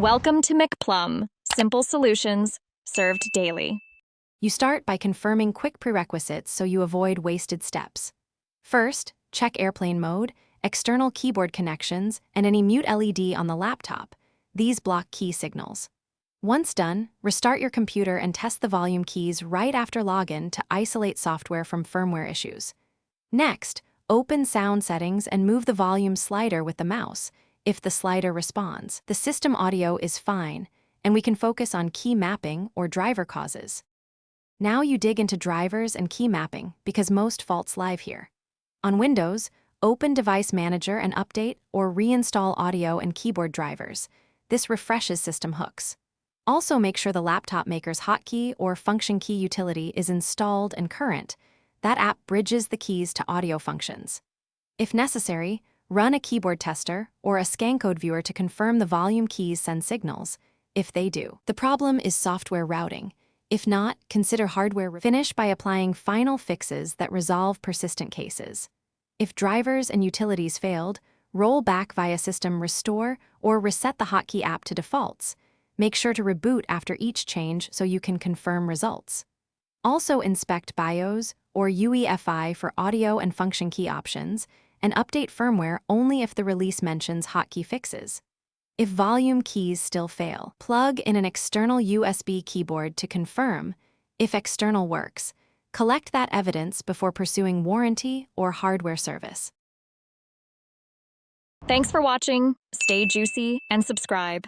Welcome to McPlum, simple solutions served daily. You start by confirming quick prerequisites so you avoid wasted steps. First, check airplane mode, external keyboard connections, and any mute LED on the laptop. These block key signals. Once done, restart your computer and test the volume keys right after login to isolate software from firmware issues. Next, open sound settings and move the volume slider with the mouse. If the slider responds, the system audio is fine, and we can focus on key mapping or driver causes. Now you dig into drivers and key mapping because most faults lie here. On Windows, open Device Manager and update or reinstall audio and keyboard drivers. This refreshes system hooks. Also make sure the laptop maker's hotkey or function key utility is installed and current. That app bridges the keys to audio functions. If necessary, run a keyboard tester or a scan code viewer to confirm the volume keys send signals. If they do, the problem is software routing. If not, consider hardware. Finish by applying final fixes that resolve persistent cases. If drivers and utilities failed, roll back via System Restore or reset the hotkey app to defaults. Make sure to reboot after each change so you can confirm results. Also inspect BIOS or UEFI for audio and function key options, and update firmware only if the release mentions hotkey fixes. If volume keys still fail, plug in an external USB keyboard to confirm. If external works, collect that evidence before pursuing warranty or hardware service. Thanks for watching. Stay juicy and subscribe.